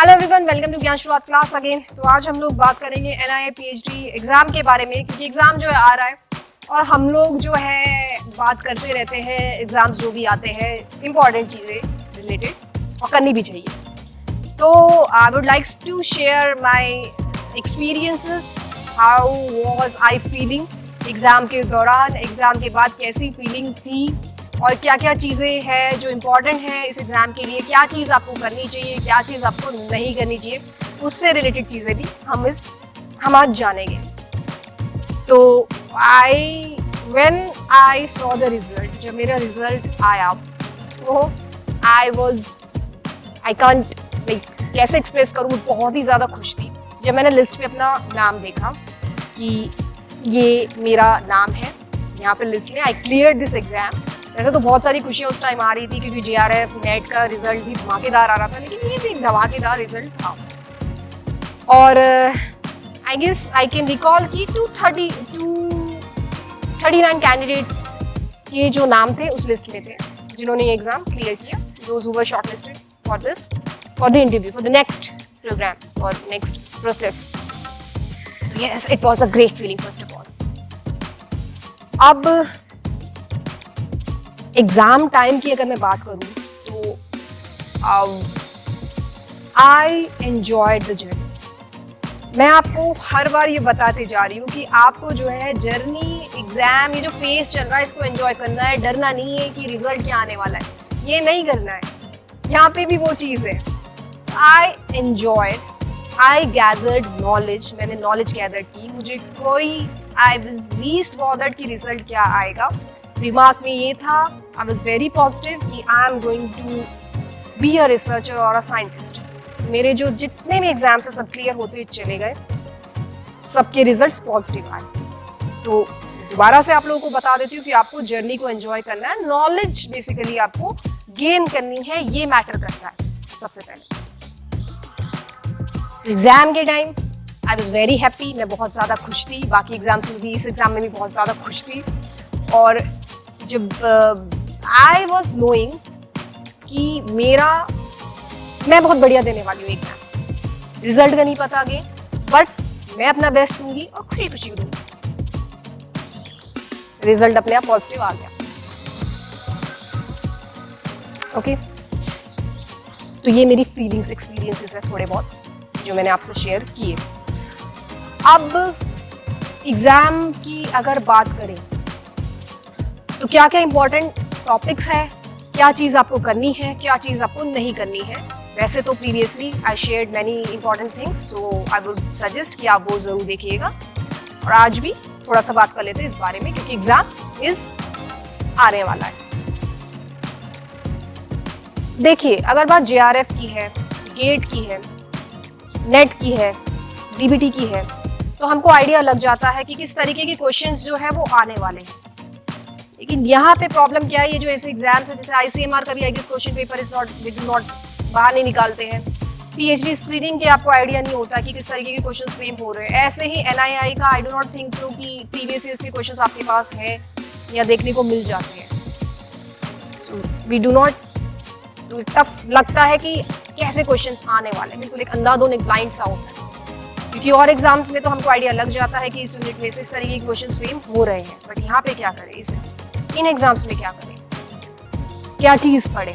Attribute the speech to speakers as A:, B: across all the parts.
A: Hello everyone, welcome to ज्ञान शुरुआत class again. तो आज हम लोग बात करेंगे एनआईए पीएचडी एग्जाम के बारे में, क्योंकि एग्जाम जो है आ रहा है और हम लोग जो है बात करते रहते हैं एग्जाम्स जो भी आते हैं, इंपॉर्टेंट चीज़ें रिलेटेड और करनी भी चाहिए। तो I would like to share my experiences, how was I feeling exam के दौरान, एग्ज़ाम के बाद कैसी फीलिंग थी और क्या क्या चीज़ें हैं जो इम्पोर्टेंट है इस एग्ज़ाम के लिए, क्या चीज़ आपको करनी चाहिए, क्या चीज़ आपको नहीं करनी चाहिए, उससे रिलेटेड चीज़ें भी हम आज जानेंगे। तो when I saw the result, जब मेरा रिजल्ट आया तो आई कांट कैसे एक्सप्रेस करूँ, बहुत ही ज़्यादा खुश थी जब मैंने लिस्ट पे अपना नाम देखा कि ये मेरा नाम है यहाँ पे लिस्ट में। I clear this exam. वैसे तो बहुत सारी खुशियाँ उस टाइम आ रही थी क्योंकि जेआरएफ नेट का रिजल्ट भी धमाकेदार आ रहा था, लेकिन ये भी एक धमाकेदार रिजल्ट था। और I guess I can recall कि 39 कैंडिडेट्स के जो नाम थे उस लिस्ट में थे जिन्होंने ये एग्जाम क्लियर किया, those who were shortlisted for the interview, for the next program, for next process. Yes, it was a great feeling first of all. अब एग्जाम टाइम की अगर मैं बात करूं तो आई एंजॉयड द जर्नी। मैं आपको हर बार ये बताते जा रही हूँ कि आपको जो है जर्नी, एग्जाम, ये जो फेज चल रहा है इसको एंजॉय करना है। डरना नहीं है कि रिजल्ट क्या आने वाला है, ये नहीं करना है। यहाँ पे भी वो चीज़ है, I enjoyed, I gathered knowledge, मैंने नॉलेज गैदर की। मुझे आई वाज लीस्ट बॉदर्ड कि रिजल्ट क्या आएगा। दिमाग में ये था, आई वाज वेरी पॉजिटिव कि I am going to be a researcher और अ साइंटिस्ट। मेरे जो जितने भी एग्जाम्स हैं सब क्लियर होते चले गए, सबके रिजल्ट्स पॉजिटिव आए। तो दोबारा से आप लोगों को बता देती हूँ कि आपको जर्नी को एंजॉय करना है, नॉलेज बेसिकली आपको गेन करनी है, ये मैटर करता है सबसे पहले। एग्जाम के time I was very happy, मैं बहुत ज़्यादा खुश थी। बाकी एग्जाम्स में भी, इस एग्जाम में भी बहुत ज़्यादा खुश थी। और जब आई वॉज नोइंग कि मैं बहुत बढ़िया देने वाली हूँ एग्जाम, रिजल्ट का नहीं पता आगे, बट मैं अपना बेस्ट दूंगी और खुशी खुशी दूंगी। रिजल्ट अपने आप पॉजिटिव आ गया। ओके, तो ये मेरी फीलिंग्स, एक्सपीरियंसेस है थोड़े बहुत जो मैंने आपसे शेयर किए। अब एग्जाम की अगर बात करें तो क्या क्या इंपॉर्टेंट टॉपिक्स है, क्या चीज़ आपको करनी है, क्या चीज़ आपको नहीं करनी है। वैसे तो previously I shared many important things, so I would suggest कि आप वो ज़रूर देखिएगा। और आज भी थोड़ा सा बात कर लेते हैं इस बारे में, क्योंकि एग्जाम आने वाला है। देखिए, अगर बात जेआरएफ की है, गेट की है, नेट की है, डीबीटी की है, तो हमको आइडिया लग जाता है कि किस तरीके के क्वेश्चंस जो है वो आने वाले हैं। लेकिन यहाँ पे प्रॉब्लम क्या है, ये जो ऐसे एग्जाम्स है जैसे आईसीएमआर का भी, I guess question paper is not बाहर नहीं निकालते हैं। पीएचडी स्क्रीनिंग के आपको आइडिया नहीं होता कि किस तरीके के क्वेश्चन फ्रेम हो रहे हैं। ऐसे ही एनआईआई का I do not think so कि प्रीवियस ईयर्स के क्वेश्चंस आपके पास हैं या देखने को मिल जाते हैं। सो वी डू नॉट, तो टफ लगता है कि कैसे क्वेश्चंस आने वाले, बिल्कुल एक अंधाधुंध, एक ब्लाइंड सा होता है। क्योंकि और एग्जाम्स में तो हमको आइडिया लग जाता है कि इस यूनिट में से इस तरीके के क्वेश्चन फ्रेम हो रहे हैं, बट यहाँ पे क्या करें, इन एग्जाम्स में क्या करें, क्या चीज पढ़े।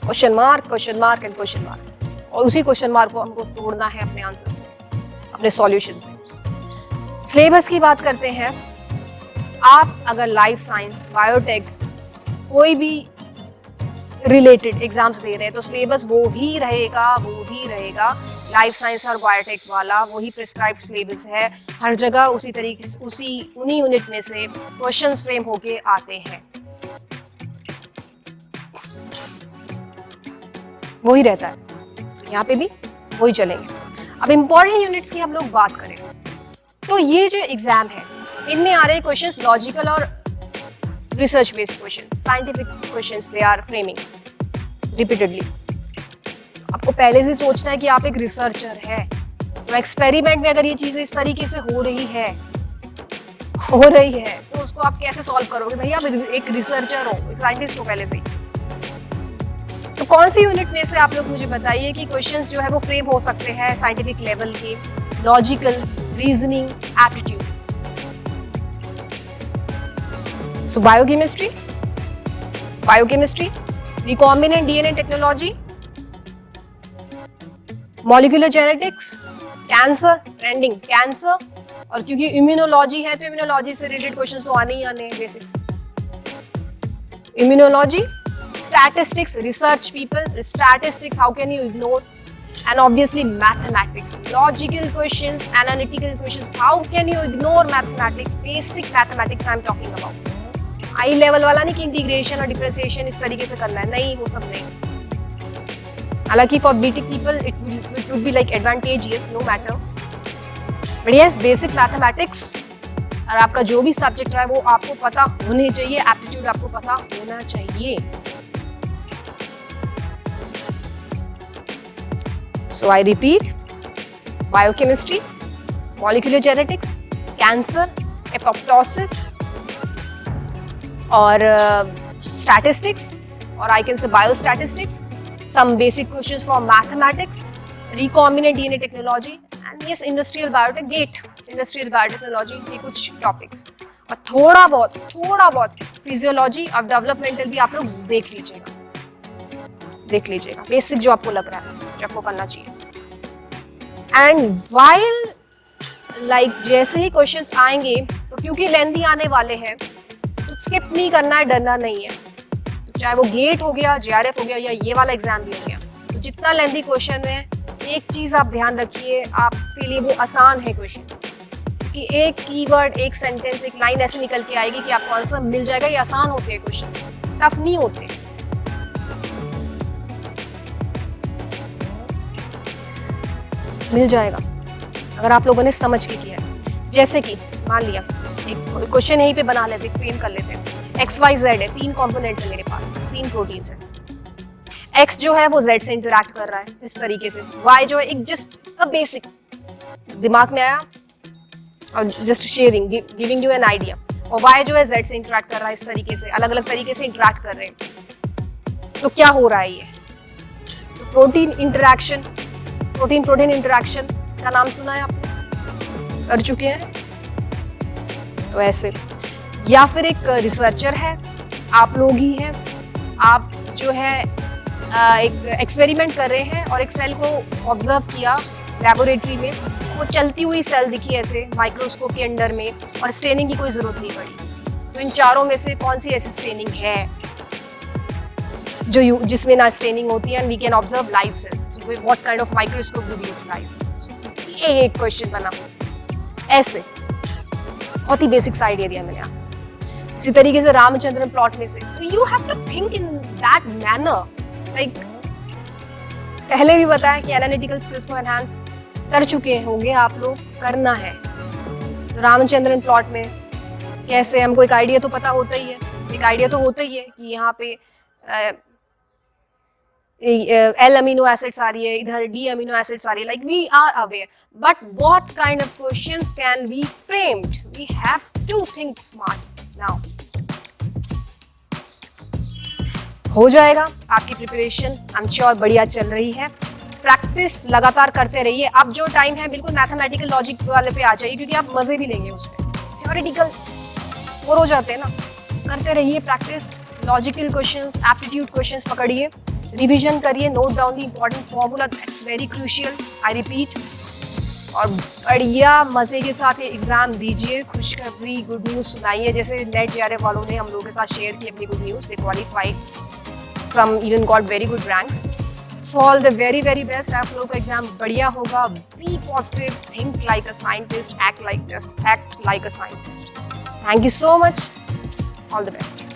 A: Question mark and question mark, और उसी क्वेश्चन मार्क को हमको तोड़ना है अपने आंसर से, अपने सॉल्यूशन से। सिलेबस की बात करते हैं। आप अगर लाइफ साइंस, बायोटेक, कोई भी रिलेटेड एग्जाम्स दे रहे हैं तो सिलेबस वो ही रहेगा। लाइफ साइंस और बायोटेक वाला वही प्रिस्क्राइब्ड सिलेबस है। हर जगह उसी तरीके से उन्हीं यूनिट में से क्वेश्चंस फ्रेम होके आते हैं, वही रहता है। यहाँ पे भी वही चलेंगे। अब इम्पोर्टेंट यूनिट्स की हम लोग बात करें तो ये जो एग्जाम है, इनमें आ रहे क्वेश्चंस लॉजिकल और research based question, scientific questions they are framing repeatedly. आपको पहले से सोचना है कि आप एक रिसर्चर है, तो एक्सपेरिमेंट में अगर ये चीजें इस तरीके से हो रही है तो उसको आप कैसे सॉल्व करोगे। भैया आप एक रिसर्चर हो, एक साइंटिस्ट हो पहले से ही, तो कौन सी यूनिट में से आप लोग मुझे बताइए कि क्वेश्चंस जो है वो फ्रेम हो सकते हैं साइंटिफिक लेवल के, logical, reasoning, aptitude. So biochemistry, recombinant DNA technology, molecular genetics, cancer, trending cancer, और क्योंकि इम्यूनोलॉजी है तो इम्यूनोलॉजी से रिलेटेड क्वेश्चंस तो आने ही आने हैं, basics. Immunology, statistics, research people, statistics, how can you ignore? And obviously mathematics, logical questions, analytical questions, how can you ignore mathematics? Basic mathematics I'm talking about. High level वाला नहीं कि integration और differentiation इस तरीके से करना है, नहीं, वो सब नहीं। हालांकि for BTech people it would be like advantageous, no matter, but yes basic mathematics और आपका जो भी सब्जेक्ट रहा है वो आपको पता होने चाहिए, एप्टीट्यूड आपको पता होना चाहिए। So I repeat, biochemistry, molecular genetics, cancer, apoptosis, और statistics, or I can say biostatistics, some basic questions from mathematics, recombinant DNA technology, and yes, industrial biotech, GATE, industrial biotechnology, ये कुछ topics, और थोड़ा बहुत physiology और developmental भी आप लोग देख लीजिएगा, बेसिक जो आपको लग रहा है, जो आपको करना चाहिए। एंड वाइल लाइक जैसे ही क्वेश्चंस आएंगे तो क्योंकि लेंथी आने वाले हैं तो स्किप नहीं करना है, डरना नहीं है, चाहे वो गेट हो गया, जेआरएफ हो गया या ये वाला एग्जाम भी हो गया, तो जितना लेंथी क्वेश्चन है एक चीज आप ध्यान रखिए, आपके लिए वो आसान है क्वेश्चंस, कि एक कीवर्ड, एक सेंटेंस, एक लाइन ऐसे निकल के आएगी कि आपको आंसर मिल जाएगा। ये आसान होते हैं क्वेश्चंस, टफ नहीं होते। मिल जाएगा अगर आप लोगों ने समझ के किया है। जैसे कि मान लिया एक क्वेश्चन यहीं पे बना लेते, फ्रेम कर लेते हैं, XYZ है, 3 कंपोनेंट्स है मेरे पास, 3 प्रोटीन्स है। X जो है वो Z से इंटरैक्ट कर रहा है इस तरीके से, Y जो है एक जस्ट अ बेसिक दिमाग में आया और just sharing, giving you an idea, और Y जो है Z से इंटरैक्ट कर रहा है इस तरीके से, अलग अलग तरीके से इंटरैक्ट कर रहे हैं। तो क्या हो रहा है ये? तो प्रोटीन इंटरैक्शन, प्रोटीन इंटरैक्शन का नाम सुना है आपने, कर चुके हैं? तो ऐसे, या फिर एक रिसर्चर है, आप लोग ही हैं, आप जो है एक एक्सपेरिमेंट कर रहे हैं और एक सेल को ऑब्जर्व किया लैबोरेटरी में, वो चलती हुई सेल दिखी ऐसे माइक्रोस्कोप के अंडर में और स्टेनिंग की कोई जरूरत नहीं पड़ी। तो इन चारों में से कौन सी ऐसी स्टेनिंग है जो जिसमें ना स्टेनिंग होती है, and we can observe live cells, so what kind of microscope do we utilize? ये एक क्वेश्चन बना ऐसे, बहुत ही बेसिक सा आइडिया दिया मैंने आपको। इसी तरीके से रामचंद्रन प्लॉट में से, तो you have to think in that manner, like पहले भी बताया कि एनालिटिकल स्किल्स को एनहांस कर चुके होंगे आप लोग, करना है। तो रामचंद्रन प्लॉट में कैसे, हमको एक आइडिया तो पता होता ही है, कि यहाँ पे L अमीनो एसिड्स आ रही है, इधर D अमीनो एसिड्स आ रही है, like we are aware, but what kind of questions can be framed? We have to think smart now. हो जाएगा आपकी प्रिपरेशन, I'm sure बढ़िया चल रही है। प्रैक्टिस लगातार करते रहिए। अब जो टाइम है बिल्कुल मैथमेटिकल लॉजिक वाले पे आ जाइए, क्योंकि आप मजे भी लेंगे उसमें, थ्योरेटिकल बोर हो जाते हैं ना। करते रहिए practice, logical questions, aptitude questions पकड़िए, रिवीजन करिए, note down the important formula, that's very crucial, I repeat, और बढ़िया मजे के साथ ये एग्जाम दीजिए। खुशखबरी, गुड न्यूज़ सुनाइए, जैसे नेट जेआरएफ वालों ने हम लोगों के साथ शेयर की अपनी good news, they qualified, some even got very good ranks. So all the very very best, आप लोगों का एग्जाम बढ़िया होगा। Be positive, think like a scientist, act like a scientist. Thank you so much, all the best.